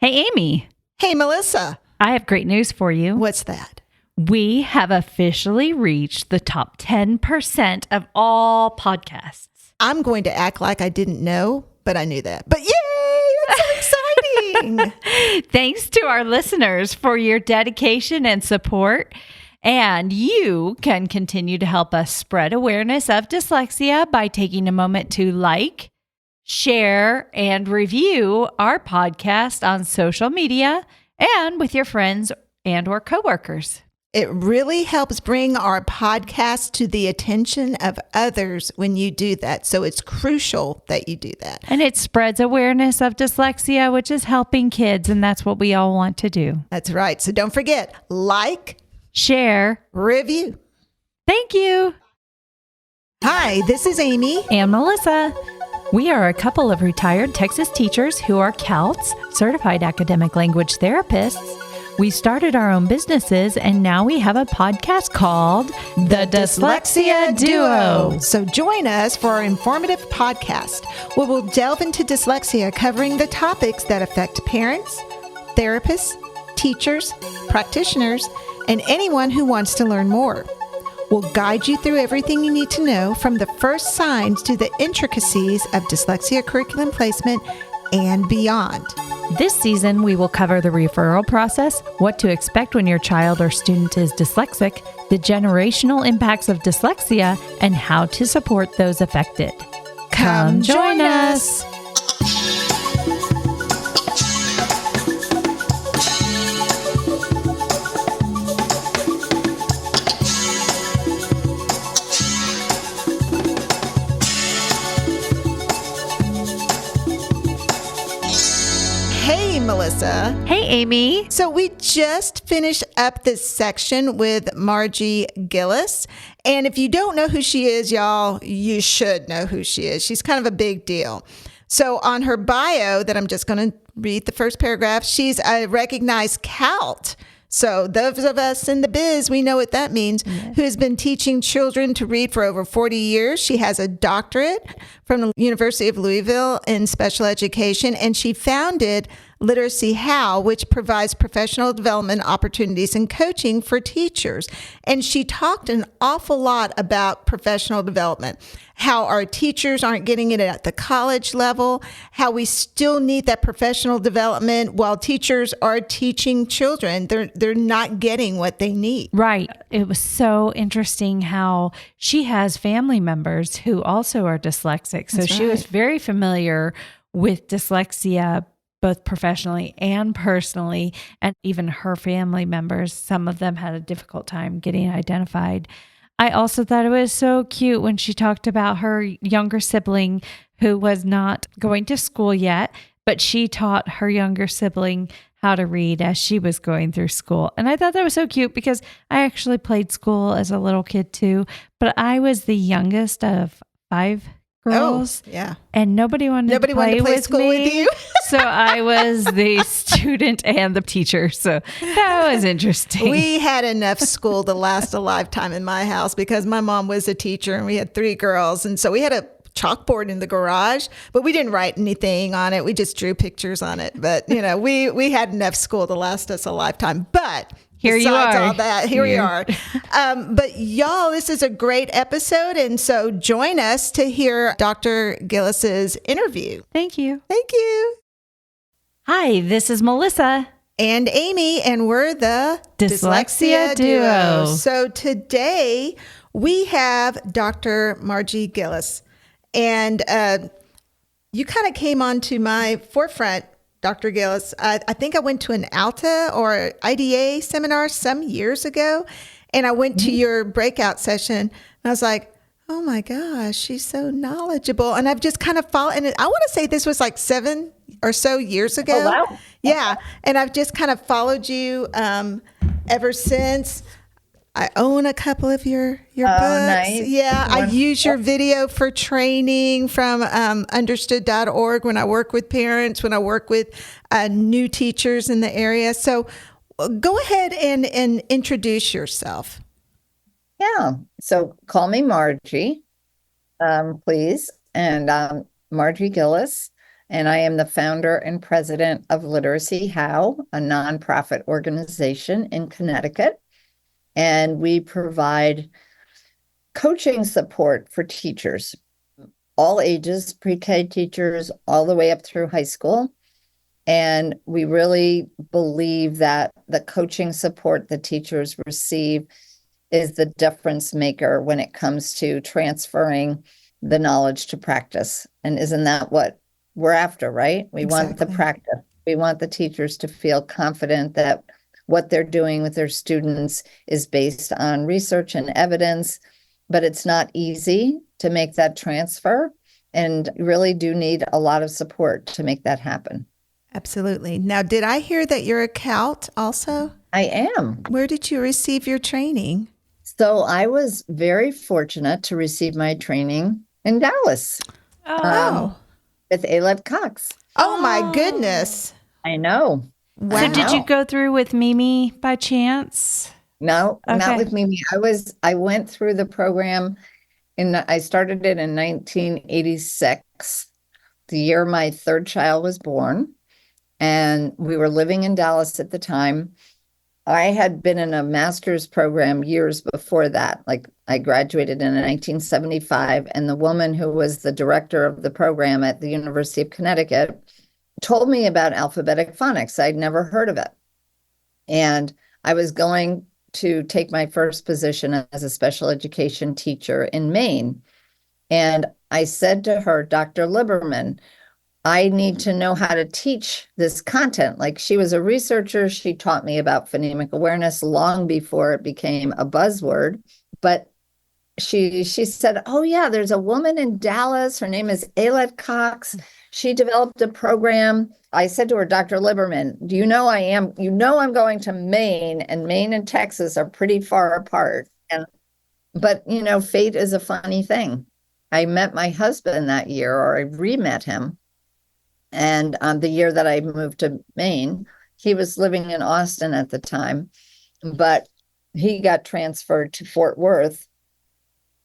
Hey, Amy. Hey, Melissa. I have great news for you. What's that? We have officially reached the top 10% of all podcasts. I'm going to act like I didn't know, but I knew that. But yay, that's so exciting. Thanks to our listeners for your dedication and support. And you can continue to help us spread awareness of dyslexia by taking a moment to like, share, and review our podcast on social media and with your friends and or coworkers. It really helps bring our podcast to the attention of others when you do that. So it's crucial that you do that. And it spreads awareness of dyslexia, which is helping kids. And that's what we all want to do. That's right. So don't forget, like, share, review. Thank you. Hi, this is Amy and Melissa. We are a couple of retired Texas teachers who are CALTs, Certified Academic Language Therapists. We started our own businesses, and now we have a podcast called The Dyslexia Duo. So join us for our informative podcast, where we'll delve into dyslexia, covering the topics that affect parents, therapists, teachers, practitioners, and anyone who wants to learn more. We'll guide you through everything you need to know, from the first signs to the intricacies of dyslexia curriculum placement and beyond. This season, we will cover the referral process, what to expect when your child or student is dyslexic, the generational impacts of dyslexia, and how to support those affected. Come join us. Melissa. Hey, Amy. So we just finished up this section with Margie Gillis. And if you don't know who she is, y'all, you should know who she is. She's kind of a big deal. So on her bio, that I'm just going to read the first paragraph, she's a recognized CALT. So those of us in the biz, we know what that means, yes. Who has been teaching children to read for over 40 years. She has a doctorate from the University of Louisville in special education, and she founded Literacy How, which provides professional development opportunities and coaching for teachers. And she talked an awful lot about professional development, how our teachers aren't getting it at the college level, how we still need that professional development while teachers are teaching children. They're not getting what they need. Right. It was so interesting how she has family members who also are dyslexic. So she was very familiar with dyslexia, both professionally and personally, and even her family members. Some of them had a difficult time getting identified. I also thought it was so cute when she talked about her younger sibling who was not going to school yet, but she taught her younger sibling how to read as she was going through school. And I thought that was so cute because I actually played school as a little kid too, but I was the youngest of 5 girls. Oh, yeah. And nobody wanted to play with school me. With you. So I was the student and the teacher. So that was interesting. We had enough school to last a lifetime in my house because my mom was a teacher and we had 3 girls. And so we had a chalkboard in the garage, but we didn't write anything on it. We just drew pictures on it. But, you know, we had enough school to last us a lifetime. But here you are. All that, here we are. But y'all, this is a great episode. And so join us to hear Dr. Gillis's interview. Thank you. Thank you. Hi, this is Melissa. And Amy, and we're the Dyslexia Duo. So today we have Dr. Margie Gillis. And you kind of came onto my forefront, Dr. Gillis. I think I went to an ALTA or IDA seminar some years ago, and I went to your breakout session, and I was like, oh my gosh, she's so knowledgeable. And I've just kind of followed, and I want to say this was like 7 or so years ago. Oh, wow. Yeah. And I've just kind of followed you ever since. I own a couple of your books. Nice. Yeah, I use your video for training from understood.org when I work with parents, when I work with new teachers in the area. So go ahead and introduce yourself. Yeah. So call me Margie, please. And Margie Gillis. and I am the founder and president of Literacy How, a nonprofit organization in Connecticut. And we provide coaching support for teachers, all ages, pre-K teachers, all the way up through high school. And we really believe that the coaching support the teachers receive is the difference maker when it comes to transferring the knowledge to practice. And isn't that what we're after, right? We want the practice. We want the teachers to feel confident that what they're doing with their students is based on research and evidence, but it's not easy to make that transfer, and you really do need a lot of support to make that happen. Absolutely. Now, did I hear that you're a CALT also? I am. Where did you receive your training? So I was very fortunate to receive my training in Dallas. With Alet Cox. Oh my goodness. I know. Wow. So did you go through with Mimi by chance? No, Okay. not with Mimi. I went through the program I started it in 1986, the year my third child was born. And we were living in Dallas at the time. I had been in a master's program years before that. Like I graduated in 1975, and the woman who was the director of the program at the University of Connecticut told me about alphabetic phonics. I'd never heard of it. And I was going to take my first position as a special education teacher in Maine. And I said to her, Dr. Lieberman, I need to know how to teach this content. Like, she was a researcher. She taught me about phonemic awareness long before it became a buzzword. But she said, oh yeah, there's a woman in Dallas. Her name is Alet Cox. She developed a program. I said to her, Dr. Lieberman, I'm going to Maine, and Maine and Texas are pretty far apart. But fate is a funny thing. I met my husband that year, or I re-met him. And the year that I moved to Maine, he was living in Austin at the time, but he got transferred to Fort Worth.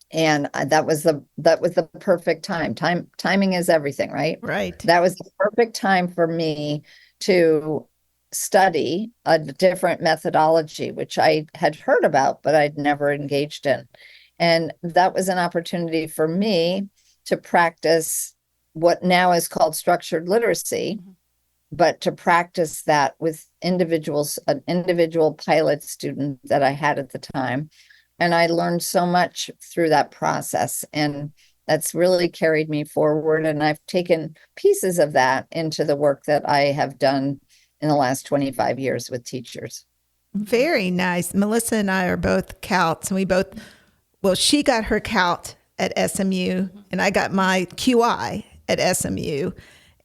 And that was the perfect time. Timing is everything, right? Right. That was the perfect time for me to study a different methodology, which I had heard about, but I'd never engaged in. And that was an opportunity for me to practice what now is called structured literacy, but to practice that with individuals, an individual pilot student that I had at the time. And I learned so much through that process, and that's really carried me forward. And I've taken pieces of that into the work that I have done in the last 25 years with teachers. Very nice. Melissa and I are both CALTs, and she got her CALT at SMU, and I got my QI at SMU.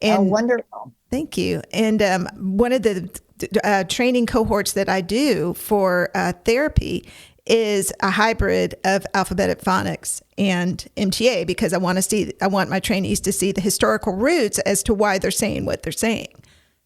And wonderful. Thank you. And one of the training cohorts that I do for therapy is a hybrid of alphabetic phonics and MTA, because I want my trainees to see the historical roots as to why they're saying what they're saying.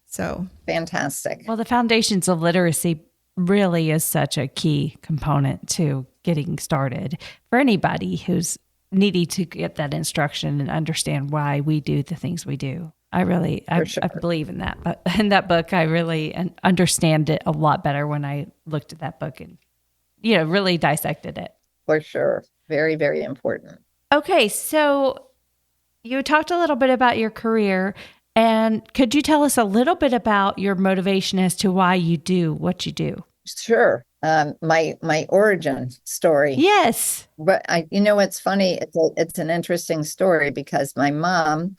So fantastic. Well, the foundations of literacy really is such a key component to getting started for anybody who's needing to get that instruction and understand why we do the things we do. I believe in that. But in that book, I really understand it a lot better when I looked at that book and, really dissected it. For sure. Very, very important. Okay. So you talked a little bit about your career, and could you tell us a little bit about your motivation as to why you do what you do? Sure. My origin story. Yes. But it's funny. It's an interesting story, because my mom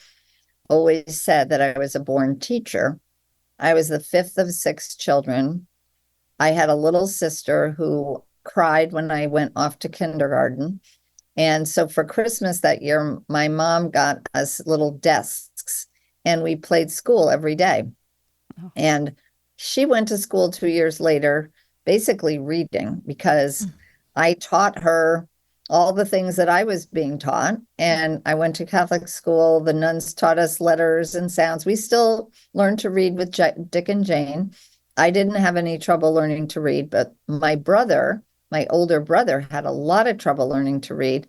always said that I was a born teacher. I was the fifth of six children. I had a little sister who cried when I went off to kindergarten. And so for Christmas that year, my mom got us little desks, and we played school every day. Oh. And she went to school 2 years later, basically reading, because I taught her all the things that I was being taught. And I went to Catholic school. The nuns taught us letters and sounds. We still learned to read with Dick and Jane. I didn't have any trouble learning to read, but my older brother, had a lot of trouble learning to read.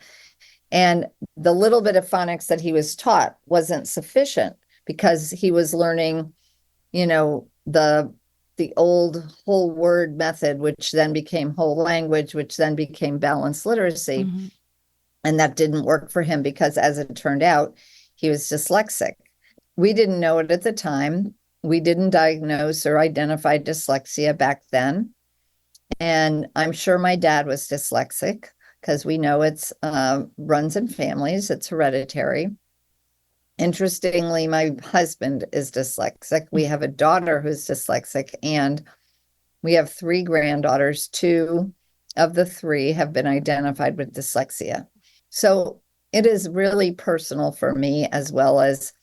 And the little bit of phonics that he was taught wasn't sufficient, because he was learning, the old whole word method, which then became whole language, which then became balanced literacy. Mm-hmm. And that didn't work for him because, as it turned out, he was dyslexic. We didn't know it at the time. We didn't diagnose or identify dyslexia back then. And I'm sure my dad was dyslexic because we know it's runs in families, it's hereditary. Interestingly, my husband is dyslexic. We have a daughter who's dyslexic, and we have 3 granddaughters. 2 of the 3 have been identified with dyslexia. So it is really personal for me, as well as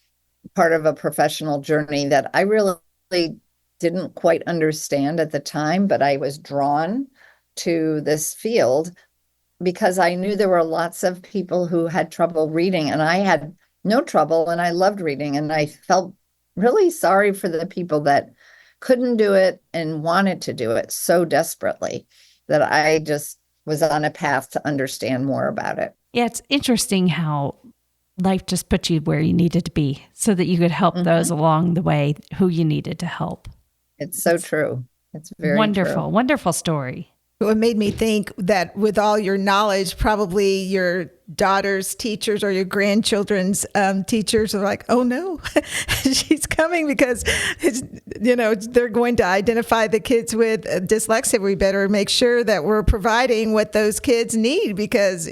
part of a professional journey that I really didn't quite understand at the time, but I was drawn to this field because I knew there were lots of people who had trouble reading, and I had no trouble, and I loved reading, and I felt really sorry for the people that couldn't do it and wanted to do it so desperately that I just was on a path to understand more about it. Yeah, it's interesting how life just put you where you needed to be so that you could help those along the way who you needed to help. It's so true. It's very wonderful, true. Wonderful story. It made me think that with all your knowledge, probably your daughter's teachers or your grandchildren's teachers are like, oh no, she's coming because, they're going to identify the kids with dyslexia. We better make sure that we're providing what those kids need because,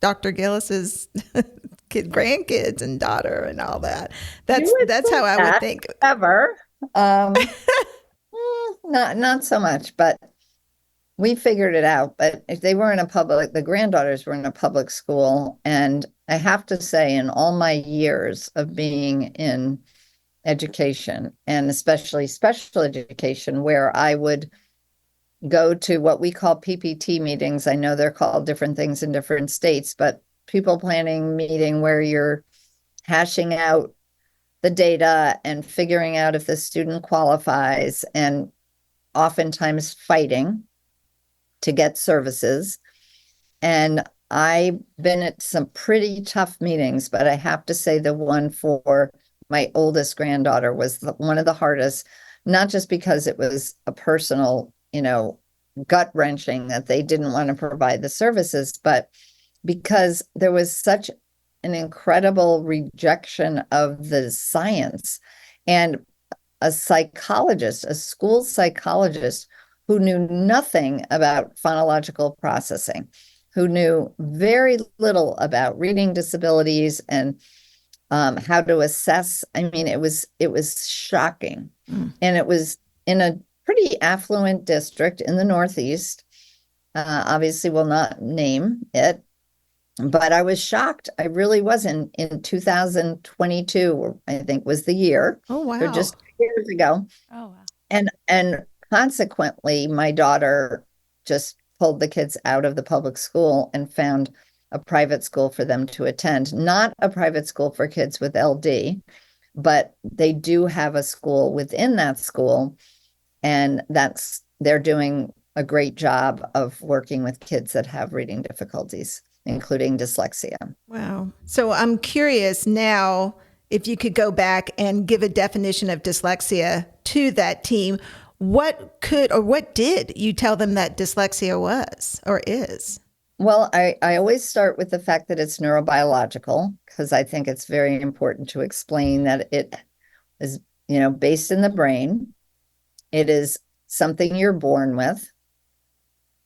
Dr. Gillis's grandkids and daughter and all that. That's how I would think. Ever. Not so much, but we figured it out. But if they were in the granddaughters were in a public school. And I have to say, in all my years of being in education, and especially special education, where I would go to what we call PPT meetings. I know they're called different things in different states, but people planning meeting where you're hashing out the data and figuring out if the student qualifies, and oftentimes fighting to get services. And I've been at some pretty tough meetings, but I have to say the one for my oldest granddaughter was one of the hardest, not just because it was a personal, gut wrenching that they didn't want to provide the services, but because there was such an incredible rejection of the science. And a school psychologist who knew nothing about phonological processing, who knew very little about reading disabilities and how to assess. I mean, it was shocking. And it was in a pretty affluent district in the Northeast. Obviously, will not name it, but I was shocked. I really was in 2022, I think was the year. Oh, wow. So just 2 years ago. Oh, wow. And consequently, my daughter just pulled the kids out of the public school and found a private school for them to attend. Not a private school for kids with LD, but they do have a school within that school. And they're doing a great job of working with kids that have reading difficulties, including dyslexia. Wow. So I'm curious now if you could go back and give a definition of dyslexia to that team. What did you tell them that dyslexia was or is? Well, I always start with the fact that it's neurobiological, because I think it's very important to explain that it is, based in the brain. It is something you're born with,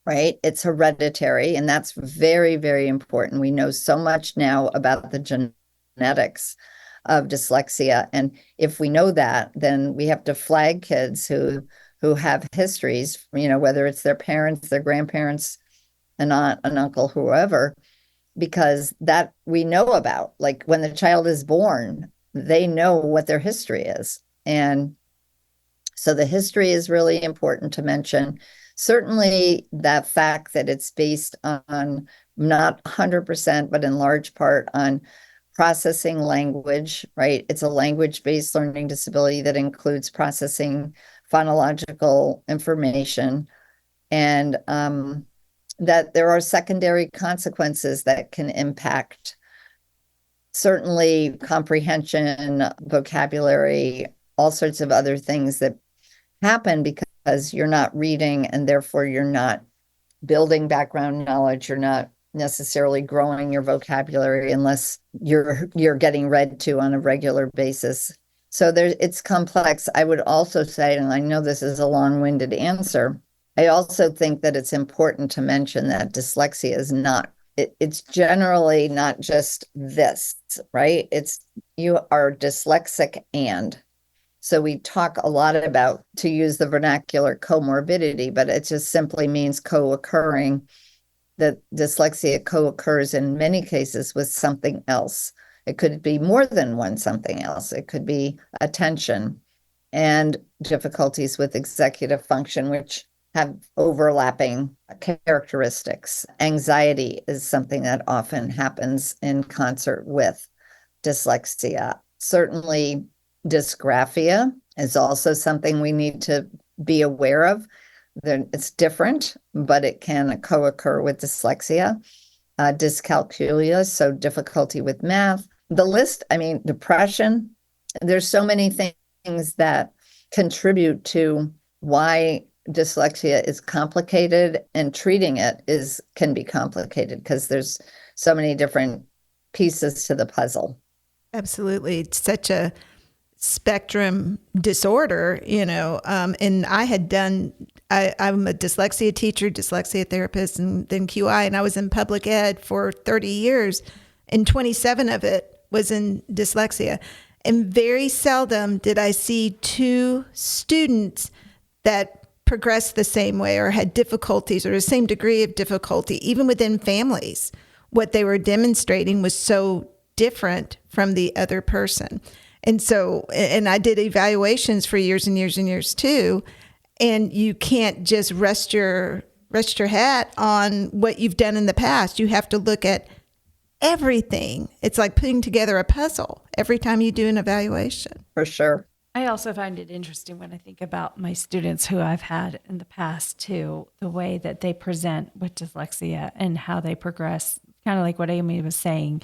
right? It's hereditary, and that's very, very important. We know so much now about the genetics of dyslexia. And if we know that, then we have to flag kids who have histories, whether it's their parents, their grandparents, an aunt, an uncle, whoever, because that we know about. Like when the child is born, they know what their history is. And so the history is really important to mention. Certainly that fact that it's based on not 100%, but in large part on processing language, right? It's a language-based learning disability that includes processing phonological information, and that there are secondary consequences that can impact certainly comprehension, vocabulary, all sorts of other things that happen because you're not reading, and therefore you're not building background knowledge. You're not necessarily growing your vocabulary unless you're getting read to on a regular basis. So it's complex. I would also say, and I know this is a long-winded answer, I also think that it's important to mention that dyslexia is not, it's generally not just this, right? It's you are dyslexic and. So we talk a lot about, to use the vernacular, comorbidity, but it just simply means co-occurring. That dyslexia co-occurs in many cases with something else. It could be more than one something else. It could be attention and difficulties with executive function, which have overlapping characteristics. Anxiety is something that often happens in concert with dyslexia. Certainly, dysgraphia is also something we need to be aware of. It's different, but it can co-occur with dyslexia. Dyscalculia, so difficulty with math. The list, depression. There's so many things that contribute to why dyslexia is complicated, and treating it can be complicated because there's so many different pieces to the puzzle. Absolutely. It's such a spectrum disorder, and I'm a dyslexia teacher, dyslexia therapist, and then QI, and I was in public ed for 30 years, and 27 of it was in dyslexia. And very seldom did I see two students that progressed the same way or had difficulties or the same degree of difficulty, even within families. What they were demonstrating was so different from the other person. And so, and I did evaluations for years and years and years too. And you can't just rest your hat on what you've done in the past. You have to look at everything. It's like putting together a puzzle every time you do an evaluation. For sure. I also find it interesting when I think about my students who I've had in the past too, the way that they present with dyslexia and how they progress, kind of like what Amy was saying.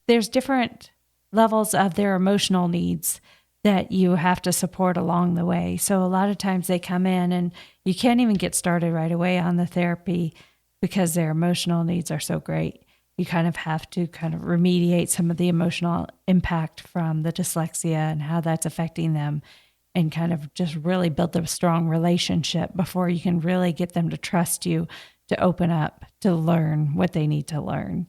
There's different levels of their emotional needs that you have to support along the way. So a lot of times they come in and you can't even get started right away on the therapy because their emotional needs are so great. You kind of have to remediate some of the emotional impact from the dyslexia and how that's affecting them, and kind of just really build a strong relationship before you can really get them to trust you, to open up, to learn what they need to learn,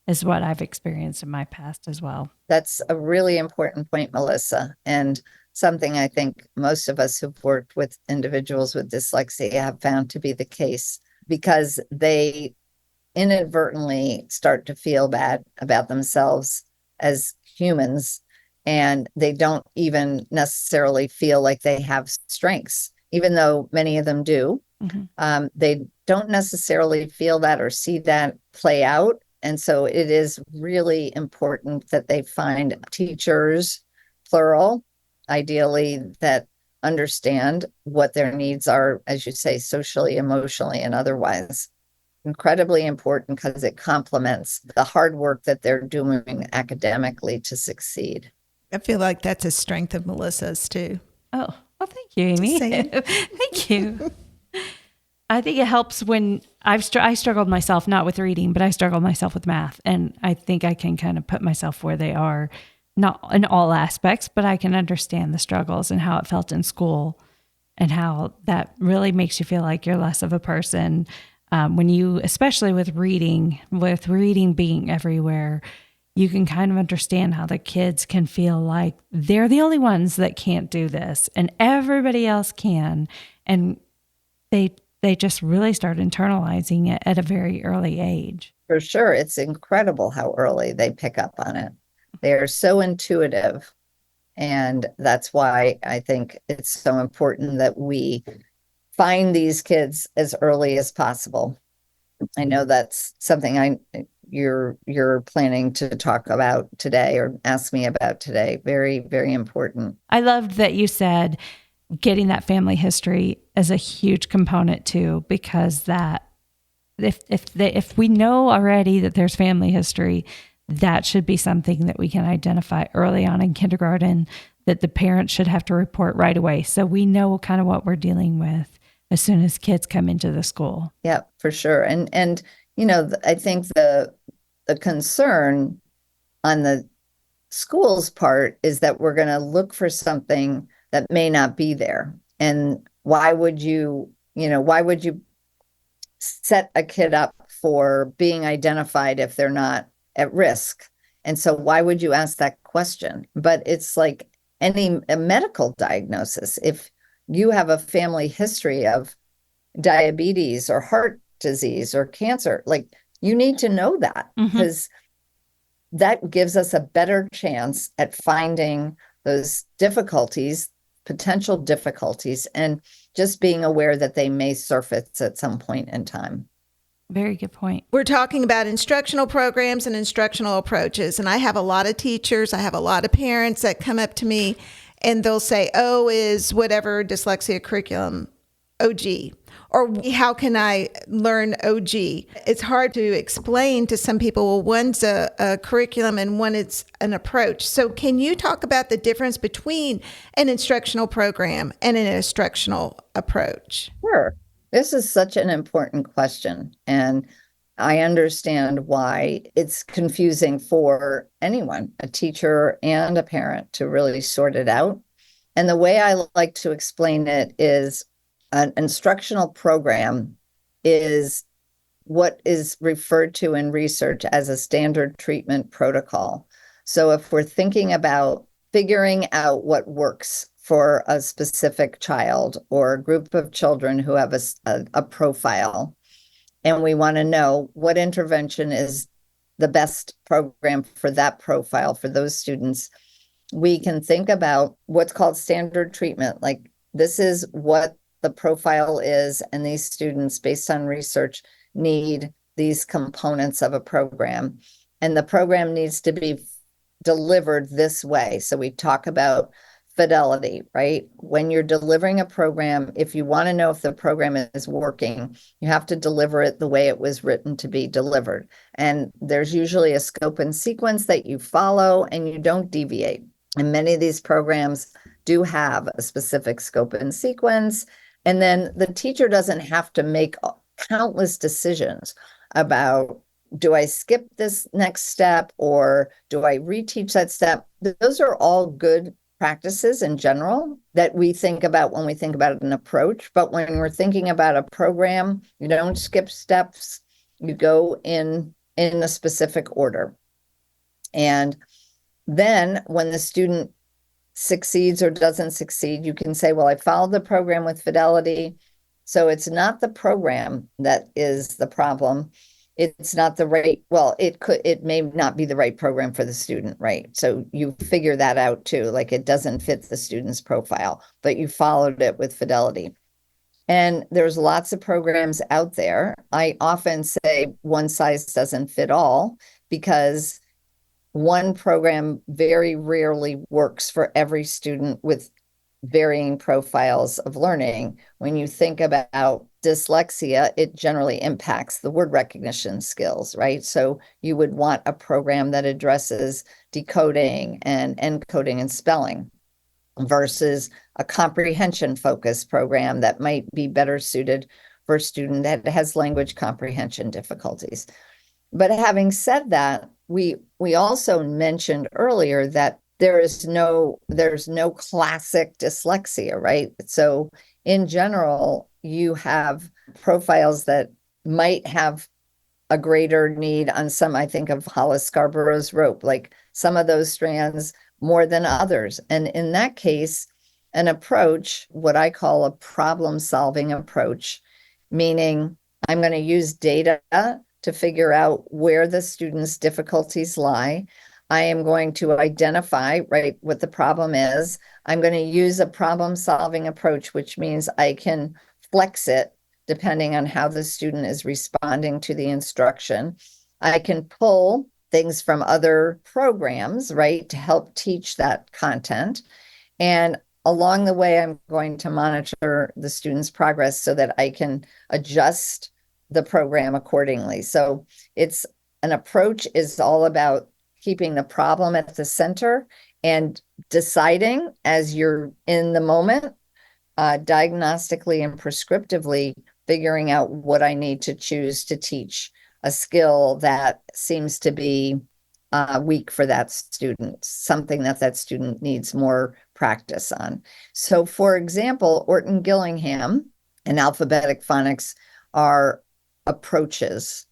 is what I've experienced in my past as well. That's a really important point, Melissa, and something I think most of us who've worked with individuals with dyslexia have found to be the case, because they inadvertently start to feel bad about themselves as humans, and they don't even necessarily feel like they have strengths, even though many of them do. Mm-hmm. They don't necessarily feel that or see that play out. And so it is really important that they find teachers, plural, ideally, that understand what their needs are, as you say, socially, emotionally, and otherwise. Incredibly important because it complements the hard work that they're doing academically to succeed. I feel like that's a strength of Melissa's too. Oh, well, thank you, Amy. Thank you. I think it helps when I struggled myself, not with reading, but I struggled myself with math. And I think I can kind of put myself where they are, not in all aspects, but I can understand the struggles and how it felt in school and how that really makes you feel like you're less of a person. When you, especially with reading being everywhere, you can kind of understand how the kids can feel like they're the only ones that can't do this and everybody else can. And they just really start internalizing it at a very early age. For sure. It's incredible how early they pick up on it. They are so intuitive. And that's why I think it's so important that we find these kids as early as possible. I know that's something you're planning to talk about today or ask me about today. Very, very important. I loved that you said getting that family history is a huge component too, because that if we know already that there's family history, that should be something that we can identify early on in kindergarten, that the parents should have to report right away. So we know kind of what we're dealing with as soon as kids come into the school. Yeah, for sure. And I think the concern on the school's part is that we're going to look for something that may not be there. And why would you set a kid up for being identified if they're not at risk? And so why would you ask that question? But it's like a medical diagnosis. If you have a family history of diabetes or heart disease or cancer, like, you need to know that, because that gives us a better chance at finding those potential difficulties, and just being aware that they may surface at some point in time. Very good point. We're talking about instructional programs and instructional approaches. And I have a lot of teachers, I have a lot of parents that come up to me and they'll say, oh, is whatever dyslexia curriculum OG? Or how can I learn OG? It's hard to explain to some people, well, one's a curriculum and one is an approach. So can you talk about the difference between an instructional program and an instructional approach? Sure. This is such an important question. And I understand why it's confusing for anyone, a teacher and a parent, to really sort it out. And the way I like to explain it is, an instructional program is what is referred to in research as a standard treatment protocol. So if we're thinking about figuring out what works for a specific child or a group of children who have a profile, and we want to know what intervention is the best program for that profile for those students, we can think about what's called standard treatment. Like, this is what the profile is, and these students, based on research, need these components of a program. And the program needs to be delivered this way. So we talk about fidelity, right? When you're delivering a program, if you want to know if the program is working, you have to deliver it the way it was written to be delivered. And there's usually a scope and sequence that you follow, and you don't deviate. And many of these programs do have a specific scope and sequence. And then the teacher doesn't have to make countless decisions about, do I skip this next step or do I reteach that step? Those are all good practices in general that we think about when we think about an approach. But when we're thinking about a program, you don't skip steps. You go in a specific order. And then when the student succeeds or doesn't succeed, you can say, well, I followed the program with fidelity. So it's not the program that is the problem. It's not the right, well, it may not be the right program for the student, right? So you figure that out too, like, it doesn't fit the student's profile, but you followed it with fidelity. And there's lots of programs out there. I often say one size doesn't fit all, because one program very rarely works for every student with varying profiles of learning. When you think about dyslexia, it generally impacts the word recognition skills, right? So you would want a program that addresses decoding and encoding and spelling versus a comprehension focused program that might be better suited for a student that has language comprehension difficulties. But having said that, we also mentioned earlier that there's no classic dyslexia, right? So in general, you have profiles that might have a greater need on some. I think of Hollis Scarborough's rope, like some of those strands more than others. And in that case, an approach, what I call a problem-solving approach, meaning I'm going to use data to figure out where the student's difficulties lie. I am going to identify, right, what the problem is. I'm going to use a problem-solving approach, which means I can flex it depending on how the student is responding to the instruction. I can pull things from other programs, right, to help teach that content. And along the way, I'm going to monitor the student's progress so that I can adjust the program accordingly. So it's an approach is all about keeping the problem at the center and deciding as you're in the moment, diagnostically and prescriptively figuring out what I need to choose to teach a skill that seems to be weak for that student, something that student needs more practice on. So, for example, Orton Gillingham and alphabetic phonics are approaches.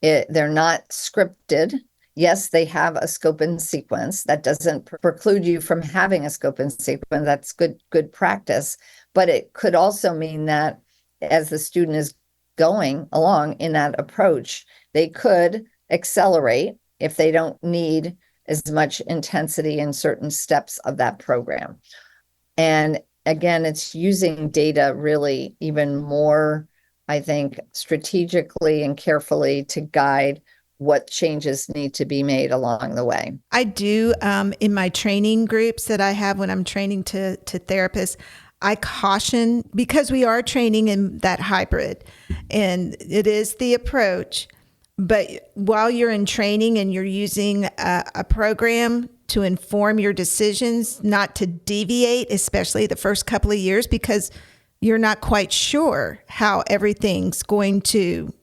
They're not scripted. Yes, they have a scope and sequence. That doesn't preclude you from having a scope and sequence. That's good practice. But it could also mean that as the student is going along in that approach, they could accelerate if they don't need as much intensity in certain steps of that program. And again, it's using data really even more, I think, strategically and carefully to guide what changes need to be made along the way. I do in my training groups that I have when I'm training to therapists, I caution, because we are training in that hybrid and it is the approach. But while you're in training and you're using a program to inform your decisions, not to deviate, especially the first couple of years, because you're not quite sure how everything's going to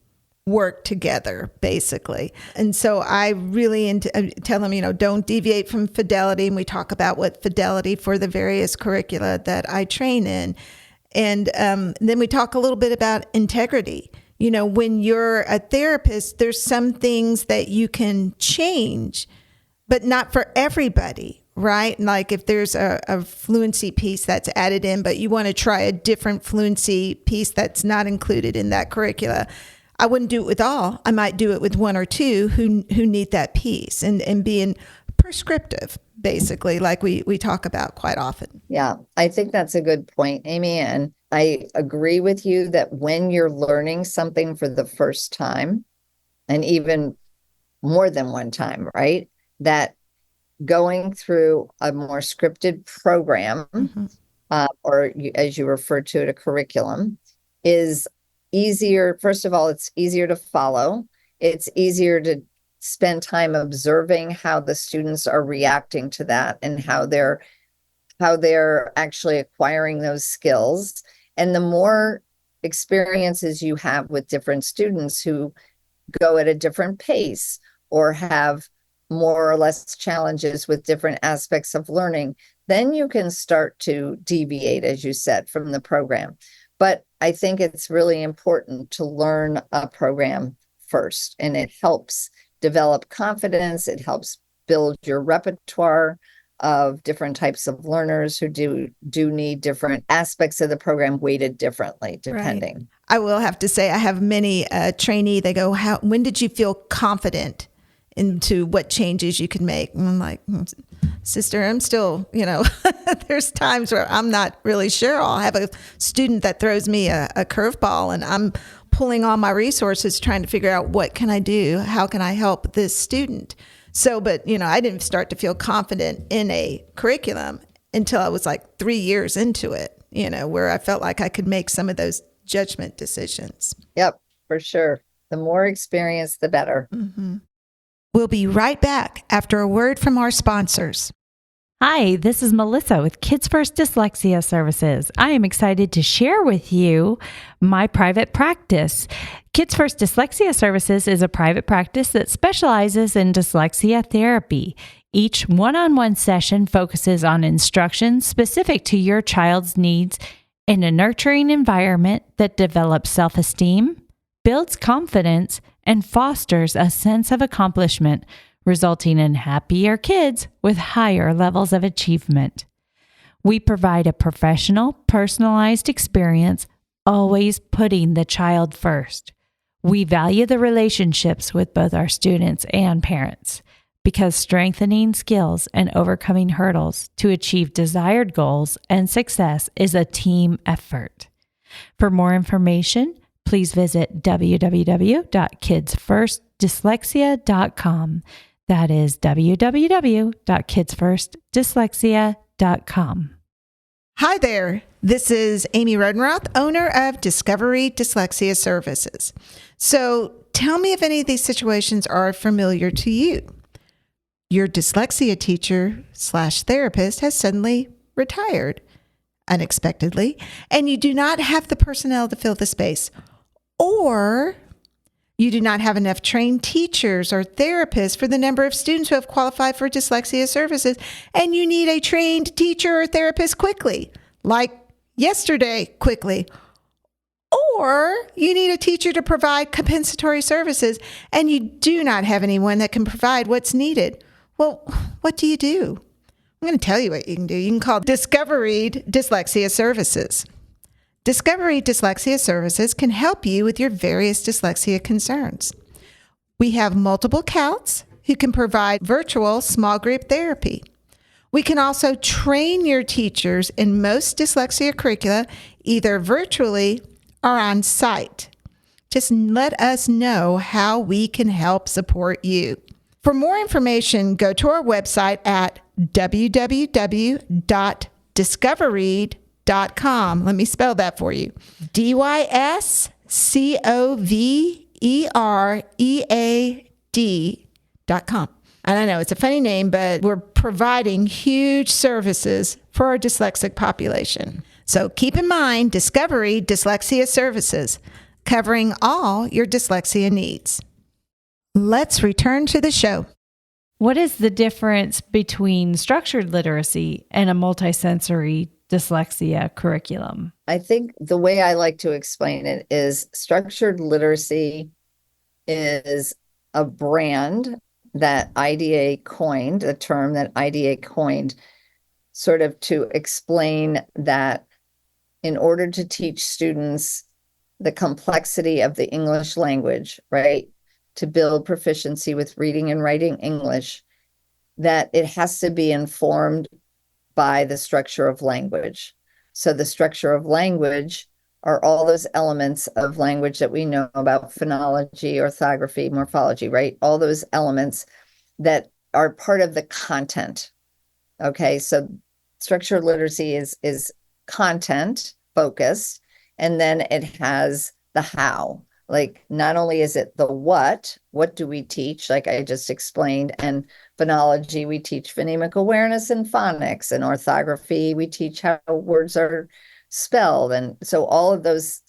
work together, basically. And so I really tell them, don't deviate from fidelity. And we talk about what fidelity for the various curricula that I train in. And then we talk a little bit about integrity. When you're a therapist, there's some things that you can change, but not for everybody, right? Like if there's a fluency piece that's added in, but you want to try a different fluency piece that's not included in that curricula, I wouldn't do it with all. I might do it with one or two who need that piece and being prescriptive, basically, like we talk about quite often. Yeah, I think that's a good point, Amy. And I agree with you that when you're learning something for the first time, and even more than one time, right, that going through a more scripted program, or as you referred to it, a curriculum, is easier. First of all, it's easier to follow. It's easier to spend time observing how the students are reacting to that and how they're actually acquiring those skills. And the more experiences you have with different students who go at a different pace or have more or less challenges with different aspects of learning, then you can start to deviate, as you said, from the program. But I think it's really important to learn a program first, and it helps develop confidence. It helps build your repertoire of different types of learners who do need different aspects of the program weighted differently, depending. Right. I will have to say, I have many trainee, they go, when did you feel confident into what changes you can make? And I'm like, sister, I'm still, there's times where I'm not really sure. I'll have a student that throws me a curveball and I'm pulling all my resources trying to figure out what can I do? How can I help this student? So, but, I didn't start to feel confident in a curriculum until I was like 3 years into it, where I felt like I could make some of those judgment decisions. Yep, for sure. The more experience, the better. Mm-hmm. We'll be right back after a word from our sponsors. Hi, this is Melissa with Kids First Dyslexia Services. I am excited to share with you my private practice. Kids First Dyslexia Services is a private practice that specializes in dyslexia therapy. Each one-on-one session focuses on instruction specific to your child's needs in a nurturing environment that develops self-esteem, builds confidence, and fosters a sense of accomplishment, resulting in happier kids with higher levels of achievement. We provide a professional, personalized experience, always putting the child first. We value the relationships with both our students and parents because strengthening skills and overcoming hurdles to achieve desired goals and success is a team effort. For more information, please visit www.kidsfirstdyslexia.com. That is www.kidsfirstdyslexia.com. Hi there. This is Amy Rodenroth, owner of Discovery Dyslexia Services. So tell me if any of these situations are familiar to you. Your dyslexia teacher / therapist has suddenly retired unexpectedly, and you do not have the personnel to fill the space. Or you do not have enough trained teachers or therapists for the number of students who have qualified for dyslexia services, and you need a trained teacher or therapist quickly, like yesterday, quickly. Or you need a teacher to provide compensatory services, and you do not have anyone that can provide what's needed. Well, what do you do? I'm going to tell you what you can do. You can call Discovery Dyslexia Services. Discovery Dyslexia Services can help you with your various dyslexia concerns. We have multiple CALTs who can provide virtual small group therapy. We can also train your teachers in most dyslexia curricula, either virtually or on site. Just let us know how we can help support you. For more information, go to our website at www.discovereed.com. Let me spell that for you. DYSCOVEREAD.com. And I know it's a funny name, but we're providing huge services for our dyslexic population. So keep in mind, Discovery Dyslexia Services, covering all your dyslexia needs. Let's return to the show. What is the difference between structured literacy and a multisensory dyslexia curriculum? I think the way I like to explain it is structured literacy is a brand that IDA coined, a term that IDA coined, sort of to explain that in order to teach students the complexity of the English language, right? To build proficiency with reading and writing English, that it has to be informed by the structure of language. So the structure of language are all those elements of language that we know about: phonology, orthography, morphology, right? All those elements that are part of the content. Okay, so structured literacy is content focused, and then it has the how. Like, not only is it the what do we teach, like I just explained, and phonology, we teach phonemic awareness and phonics, and orthography, we teach how words are spelled. And so all of those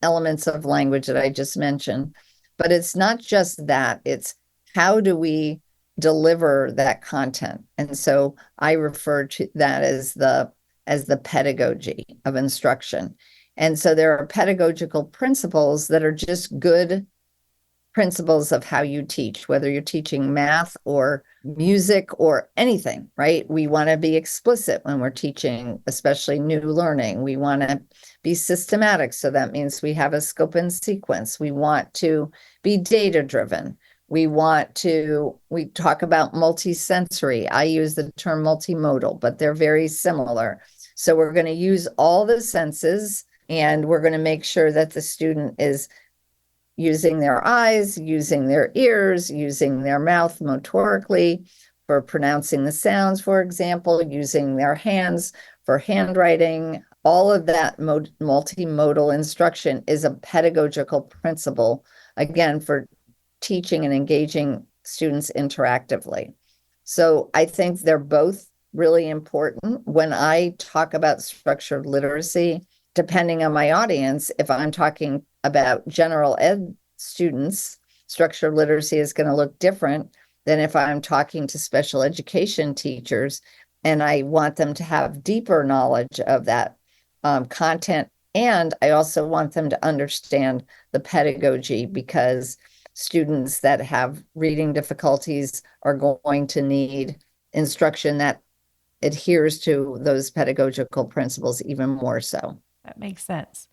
elements of language that I just mentioned. But it's not just that, it's how do we deliver that content? And so I refer to that as the pedagogy of instruction. And so there are pedagogical principles that are just good principles of how you teach, whether you're teaching math or music or anything, right? We want to be explicit when we're teaching, especially new learning. We want to be systematic. So that means we have a scope and sequence. We want to be data-driven. We talk about multisensory. I use the term multimodal, but they're very similar. So we're going to use all the senses, and we're going to make sure that the student is using their eyes, using their ears, using their mouth motorically for pronouncing the sounds, for example, using their hands for handwriting. All of that multimodal instruction is a pedagogical principle, again, for teaching and engaging students interactively. So I think they're both really important. When I talk about structured literacy, depending on my audience, if I'm talking about general ed students, structured literacy is going to look different than if I'm talking to special education teachers and I want them to have deeper knowledge of that content. And I also want them to understand the pedagogy, because students that have reading difficulties are going to need instruction that adheres to those pedagogical principles even more so. That makes sense.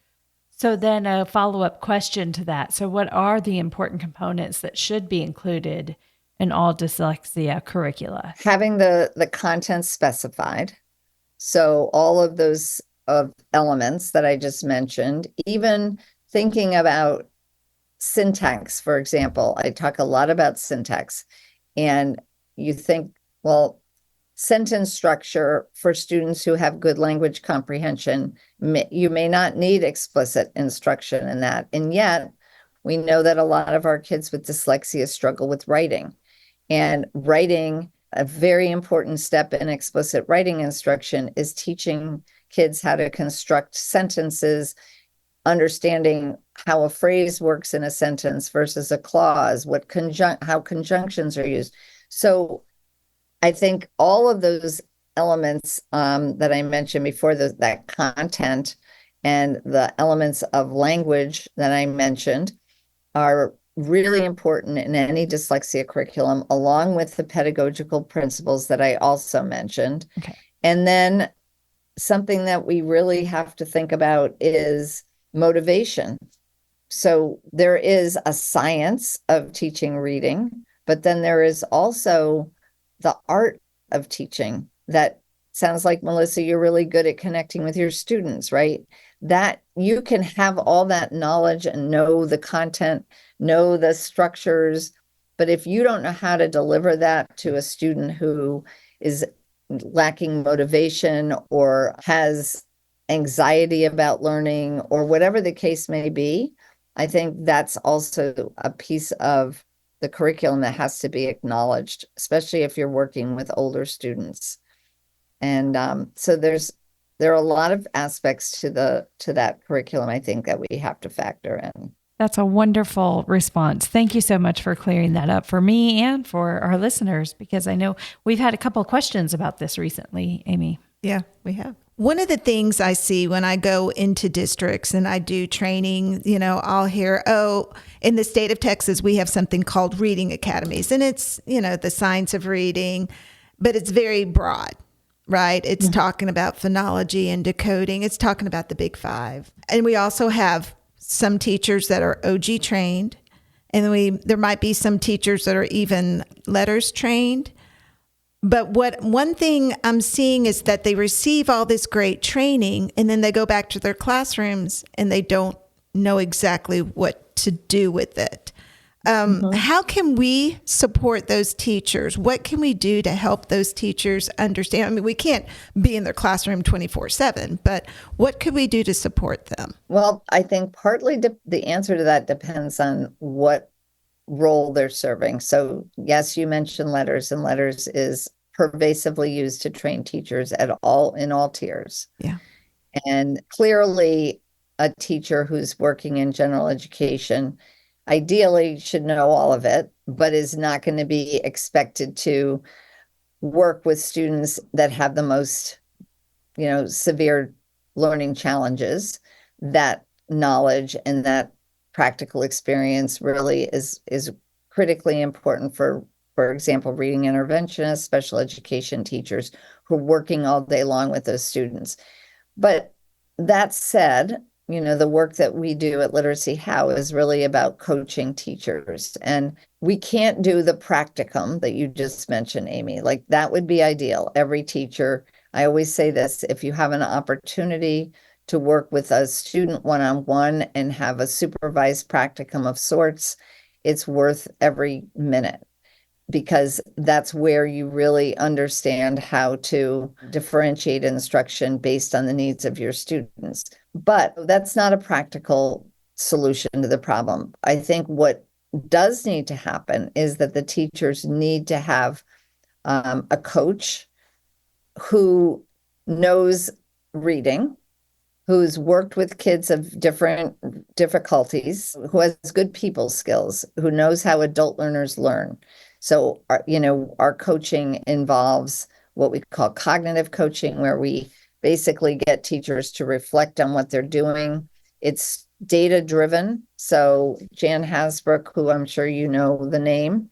So then a follow-up question to that. So what are the important components that should be included in all dyslexia curricula? Having the content specified. So all of those elements that I just mentioned, even thinking about syntax, for example. I talk a lot about syntax, and you think, well, sentence structure for students who have good language comprehension, you may not need explicit instruction in that. And yet we know that a lot of our kids with dyslexia struggle with writing, and writing a very important step in explicit writing instruction is teaching kids how to construct sentences, understanding how a phrase works in a sentence versus a clause, how conjunctions are used. So I think all of those elements that I mentioned before, that content and the elements of language that I mentioned are really important in any dyslexia curriculum, along with the pedagogical principles that I also mentioned. Okay. And then something that we really have to think about is motivation. So there is a science of teaching reading, but then there is also the art of teaching. That sounds like, Melissa, you're really good at connecting with your students, right? That you can have all that knowledge and know the content, know the structures, but if you don't know how to deliver that to a student who is lacking motivation or has anxiety about learning or whatever the case may be, I think that's also a piece of the curriculum that has to be acknowledged, especially if you're working with older students. And so there are a lot of aspects to that curriculum, I think, that we have to factor in. That's a wonderful response. Thank you so much for clearing that up for me and for our listeners, because I know we've had a couple of questions about this recently, Amy. Yeah, we have. One of the things I see when I go into districts and I do training, I'll hear, in the state of Texas, we have something called reading academies, and it's, the science of reading, but it's very broad, right? It's talking about phonology and decoding. It's talking about the big five. And we also have some teachers that are OG trained, and there might be some teachers that are even letters trained. But one thing I'm seeing is that they receive all this great training and then they go back to their classrooms and they don't know exactly what to do with it. How can we support those teachers? What can we do to help those teachers understand? I mean, we can't be in their classroom 24/7, but what could we do to support them? Well, I think partly the answer to that depends on what role they're serving. So yes, you mentioned letters, and letters is pervasively used to train teachers in all tiers. Yeah. And clearly a teacher who's working in general education ideally should know all of it, but is not going to be expected to work with students that have the most, severe learning challenges. That knowledge and that practical experience really is critically important for example, reading interventionists, special education teachers who are working all day long with those students. But that said, the work that we do at Literacy How is really about coaching teachers. And we can't do the practicum that you just mentioned, Amy. Like, that would be ideal. Every teacher, I always say this, if you have an opportunity to work with a student one-on-one and have a supervised practicum of sorts, it's worth every minute, because that's where you really understand how to differentiate instruction based on the needs of your students. But that's not a practical solution to the problem. I think what does need to happen is that the teachers need to have a coach who knows reading, who's worked with kids of different difficulties, who has good people skills, who knows how adult learners learn. So, our coaching involves what we call cognitive coaching, where we basically get teachers to reflect on what they're doing. It's data driven. So Jan Hasbrook, who I'm sure you know the name,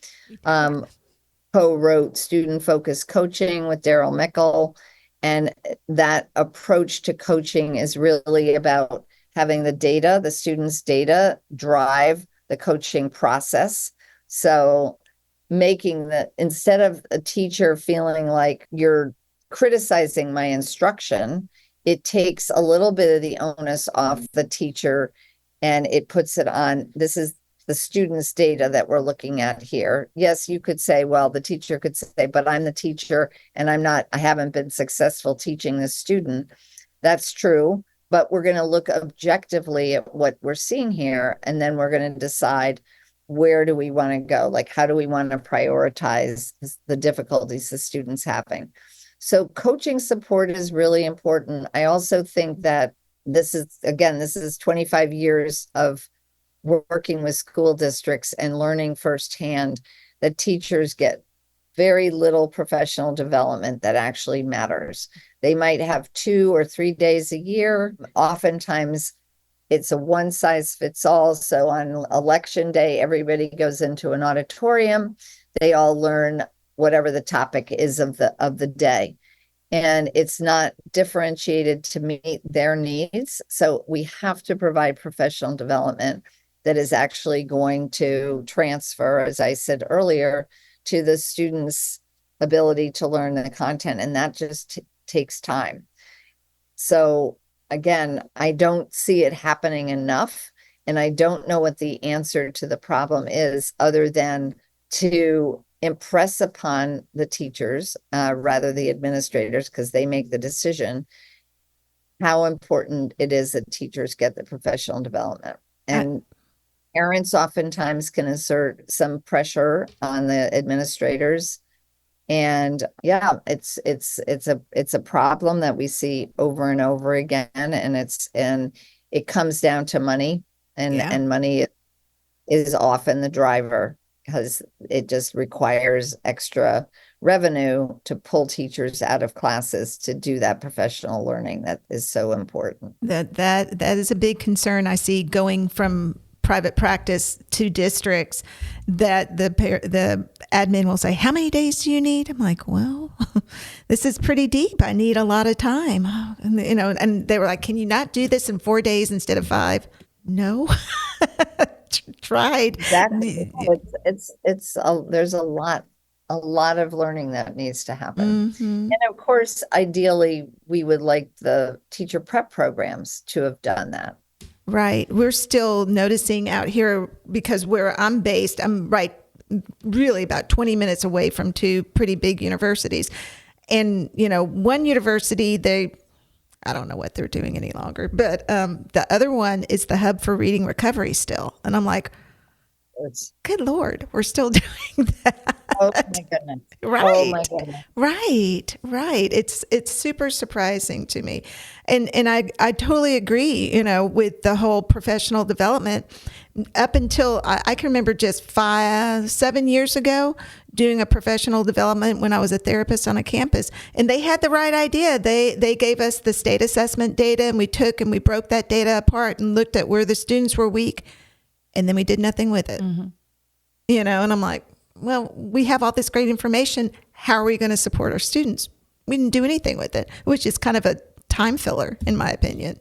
co-wrote Student Focused Coaching with Daryl Mickle. And that approach to coaching is really about having the data, the students' data, drive the coaching process. So instead of a teacher feeling like you're criticizing my instruction, it takes a little bit of the onus off the teacher and it puts it on, this is the student's data that we're looking at here. Yes, you could say, well, the teacher could say, but I'm the teacher and I haven't been successful teaching this student. That's true, but we're going to look objectively at what we're seeing here, and then we're going to decide where do we want to go? Like, how do we want to prioritize the difficulties the student's having? So coaching support is really important. I also think that this is 25 years of working with school districts and learning firsthand that teachers get very little professional development that actually matters. They might have 2 or 3 days a year. Oftentimes it's a one size fits all. So on election day, everybody goes into an auditorium. They all learn whatever the topic is of the day. And it's not differentiated to meet their needs. So we have to provide professional development that is actually going to transfer, as I said earlier, to the students' ability to learn the content. And that just takes time. So again, I don't see it happening enough. And I don't know what the answer to the problem is other than to impress upon the teachers, rather the administrators, because they make the decision, how important it is that teachers get the professional development. And parents oftentimes can exert some pressure on the administrators. And yeah, it's a problem that we see over and over again. And it comes down to money, and money is often the driver, because it just requires extra revenue to pull teachers out of classes to do that professional learning that is so important. That is a big concern I see going from private practice to districts, that the admin will say, how many days do you need? I'm like, well, this is pretty deep. I need a lot of time. And, and they were like, can you not do this in 4 days instead of 5? No. Tried. Exactly. There's a lot of learning that needs to happen. Mm-hmm. And of course, ideally, we would like the teacher prep programs to have done that. Right. We're still noticing out here, because where I'm based, I'm really about 20 minutes away from 2 pretty big universities. And, one university, I don't know what they're doing any longer, but the other one is the hub for reading recovery still. And I'm like, good Lord, we're still doing that. Oh my goodness. Right. Oh my goodness. Right. It's super surprising to me. And I totally agree, with the whole professional development. Up until I can remember just 7 years ago doing a professional development when I was a therapist on a campus, and they had the right idea. They gave us the state assessment data, and we broke that data apart and looked at where the students were weak, and then we did nothing with it. Mm-hmm. And I'm like, well, we have all this great information. How are we going to support our students? We didn't do anything with it, which is kind of a time filler, in my opinion.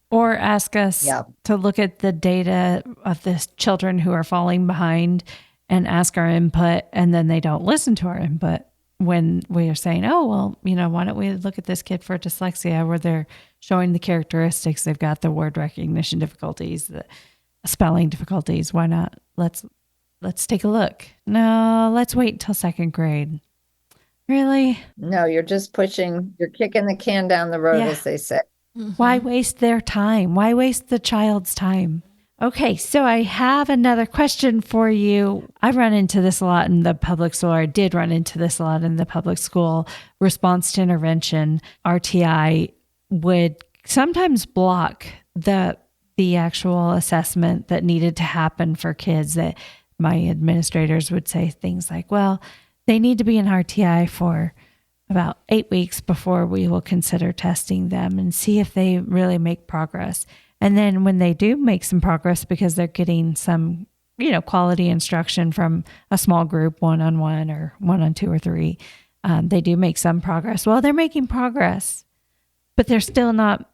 Or ask us to look at the data of the children who are falling behind and ask our input, and then they don't listen to our input when we are saying, oh, well, why don't we look at this kid for dyslexia, where they're showing the characteristics. They've got the word recognition difficulties, the spelling difficulties. Why not? Let's take a look. No, let's wait until 2nd grade. Really? No, you're kicking the can down the road, as they say. Mm-hmm. Why waste their time? Why waste the child's time? Okay, so I have another question for you. I run into this a lot in the public school, or I did run into this a lot in the public school. Response to intervention, RTI, would sometimes block the actual assessment that needed to happen for kids. That my administrators would say things like, well, they need to be in RTI for about 8 weeks before we will consider testing them and see if they really make progress. And then when they do make some progress, because they're getting some, quality instruction from a small group, 1-on-1 or 1-on-2 or 3, they do make some progress. Well, they're making progress, but they're still not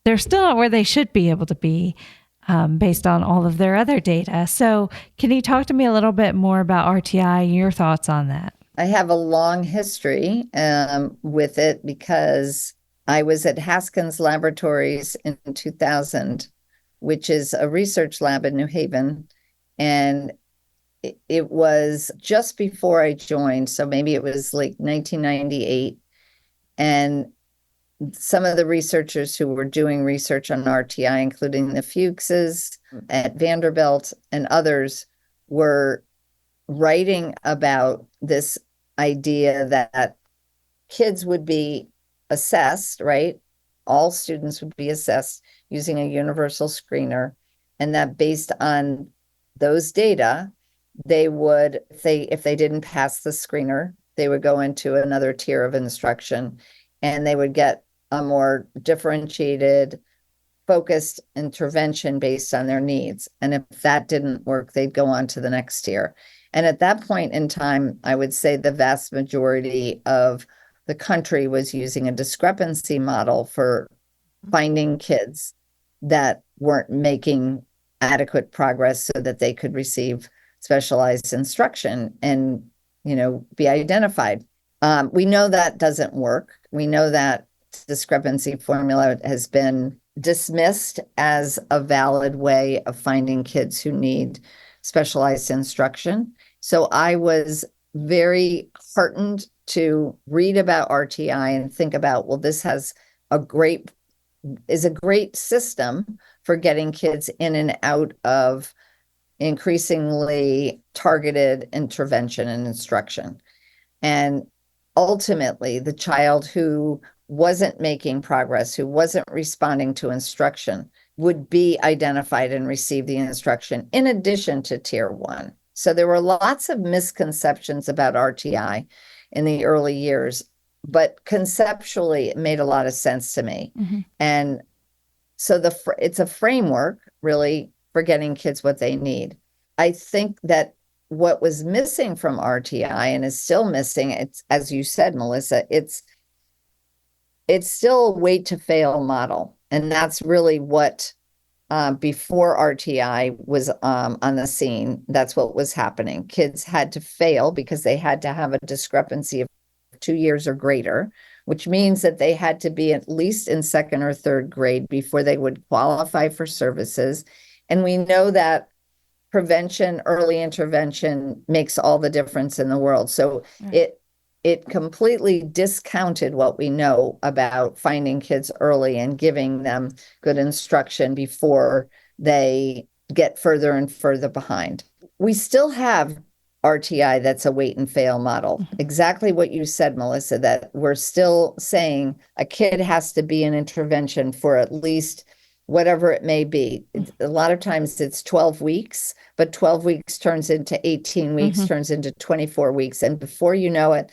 where they should be able to be, based on all of their other data. So can you talk to me a little bit more about RTI and your thoughts on that? I have a long history with it, because I was at Haskins Laboratories in 2000, which is a research lab in New Haven. And it was just before I joined. So maybe it was like 1998. And some of the researchers who were doing research on RTI, including the Fuchses at Vanderbilt and others, were writing about this idea that kids would be assessed, right? All students would be assessed using a universal screener, and that based on those data, they would, if they didn't pass the screener, they would go into another tier of instruction, and they would get a more differentiated, focused intervention based on their needs. And if that didn't work, they'd go on to the next tier. And at that point in time, I would say the vast majority of the country was using a discrepancy model for finding kids that weren't making adequate progress so that they could receive specialized instruction and, be identified. We know that doesn't work. We know that discrepancy formula has been dismissed as a valid way of finding kids who need specialized instruction. So I was very heartened to read about RTI and think about, well, this is a great system for getting kids in and out of increasingly targeted intervention and instruction. And ultimately, the child who wasn't making progress, who wasn't responding to instruction, would be identified and receive the instruction in addition to tier 1. So there were lots of misconceptions about RTI in the early years, but conceptually it made a lot of sense to me. Mm-hmm. And so it's a framework really for getting kids what they need. I think that what was missing from RTI and is still missing, it's, as you said, Melissa, it's still a wait to fail model. And that's really what, before RTI was on the scene, that's what was happening. Kids had to fail because they had to have a discrepancy of 2 years or greater, which means that they had to be at least in second or third grade before they would qualify for services. And we know that prevention, early intervention makes all the difference in the world. So it completely discounted what we know about finding kids early and giving them good instruction before they get further and further behind. We still have RTI that's a wait and fail model. Exactly what you said, Melissa, that we're still saying a kid has to be in intervention for at least whatever it may be. A lot of times it's 12 weeks, but 12 weeks turns into 18 weeks, turns into 24 weeks. And before you know it,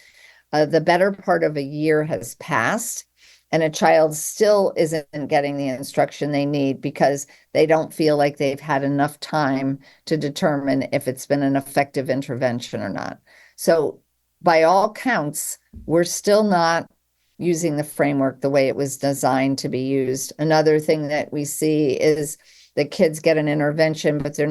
the better part of a year has passed, and a child still isn't getting the instruction they need because they don't feel like they've had enough time to determine if it's been an effective intervention or not. So by all counts, we're still not using the framework the way it was designed to be used. Another thing that we see is the kids get an intervention, but they're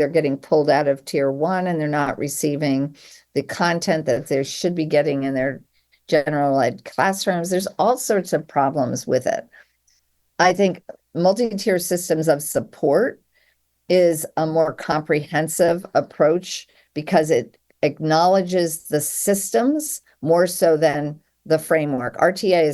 getting pulled out of tier 1, and they're not receiving the content that they should be getting in their general ed classrooms. There's all sorts of problems with it. I think multi-tier systems of support is a more comprehensive approach because it acknowledges the systems more so than the framework. RTA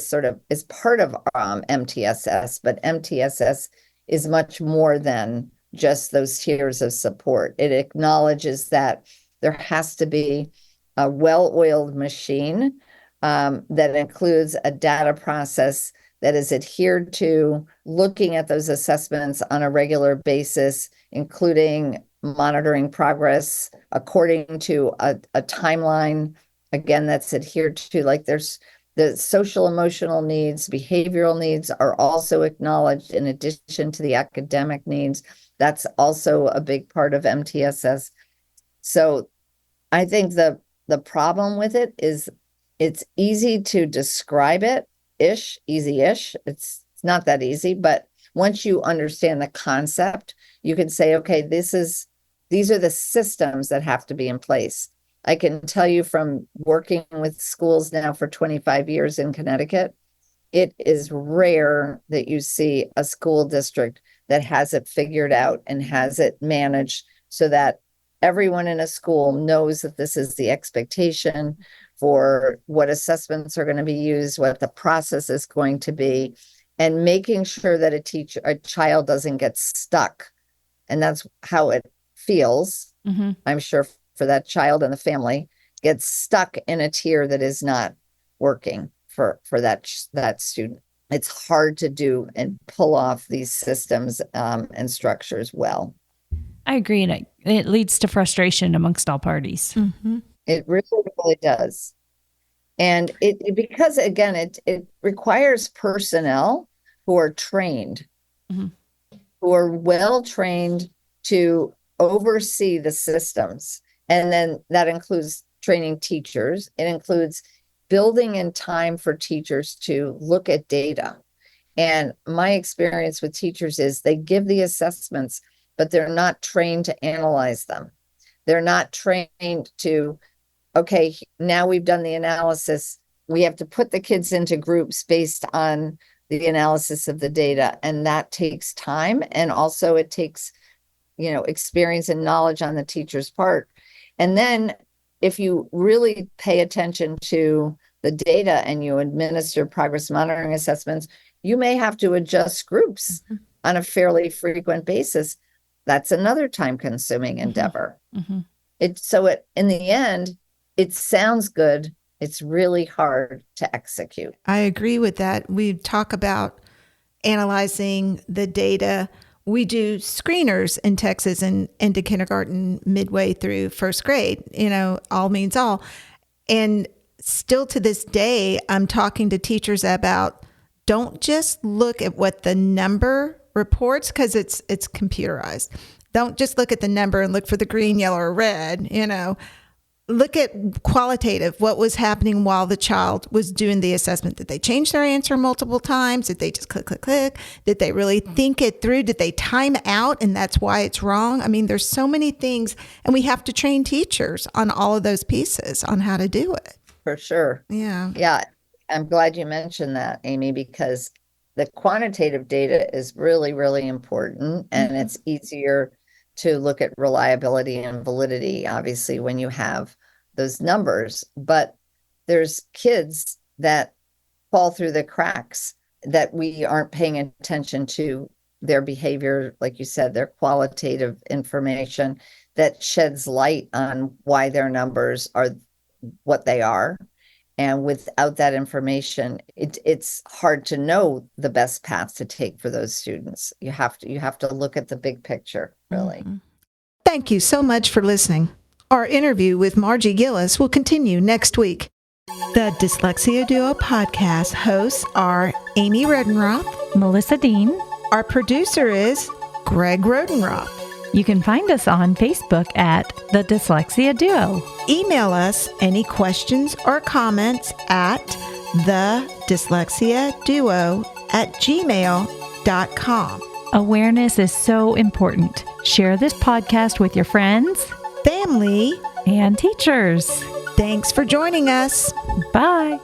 is part of MTSS, but MTSS is much more than just those tiers of support. It acknowledges that there has to be a well-oiled machine that includes a data process that is adhered to, looking at those assessments on a regular basis, including monitoring progress according to a timeline, again, that's adhered to. Like there's the social emotional needs, behavioral needs are also acknowledged in addition to the academic needs. That's also a big part of MTSS. So I think the problem with it is it's easy to describe easy-ish. It's not that easy, but once you understand the concept, you can say, okay, these are the systems that have to be in place. I can tell you from working with schools now for 25 years in Connecticut, it is rare that you see a school district that has it figured out and has it managed so that everyone in a school knows that this is the expectation for what assessments are going to be used, what the process is going to be, and making sure that a child doesn't get stuck. And that's how it feels, I'm sure for that child and the family, gets stuck in a tier that is not working for that student. It's hard to do and pull off these systems and structures well. I agree. And it leads to frustration amongst all parties. It really, really does. And because again, it requires personnel who are trained, who are well trained to oversee the systems. And then that includes training teachers. It includes building in time for teachers to look at data. And my experience with teachers is they give the assessments, but they're not trained to analyze them. They're not trained to, okay, now we've done the analysis. We have to put the kids into groups based on the analysis of the data. And that takes time. And also it takes, experience and knowledge on the teacher's part. And then if you really pay attention to the data and you administer progress monitoring assessments, you may have to adjust groups on a fairly frequent basis. That's another time-consuming endeavor. In the end, it sounds good. It's really hard to execute. I agree with that. We talk about analyzing the data. We do screeners in Texas and into kindergarten midway through first grade, all means all. And still to this day, I'm talking to teachers about don't just look at what the number reports because it's computerized. Don't just look at the number and look for the green, yellow, or red, Look at qualitative, what was happening while the child was doing the assessment. Did they change their answer multiple times? Did they just click, click, click? Did they really think it through? Did they time out and that's why it's wrong? I mean, there's so many things, and we have to train teachers on all of those pieces on how to do it. For sure. Yeah. Yeah. I'm glad you mentioned that, Amy, because the quantitative data is really, really important, and it's easier to look at reliability and validity, obviously, when you have those numbers. But there's kids that fall through the cracks that we aren't paying attention to their behavior, like you said, their qualitative information that sheds light on why their numbers are what they are. And without that information, it's hard to know the best path to take for those students. You have to look at the big picture, really. Thank you so much for listening. Our interview with Margie Gillis will continue next week. The Dyslexia Duo podcast hosts are Amy Rodenroth, Melissa Dean. Our producer is Greg Rodenroth. You can find us on Facebook at The Dyslexia Duo. Email us any questions or comments at thedyslexiaduo@gmail.com. Awareness is so important. Share this podcast with your friends, family, and teachers. Thanks for joining us. Bye.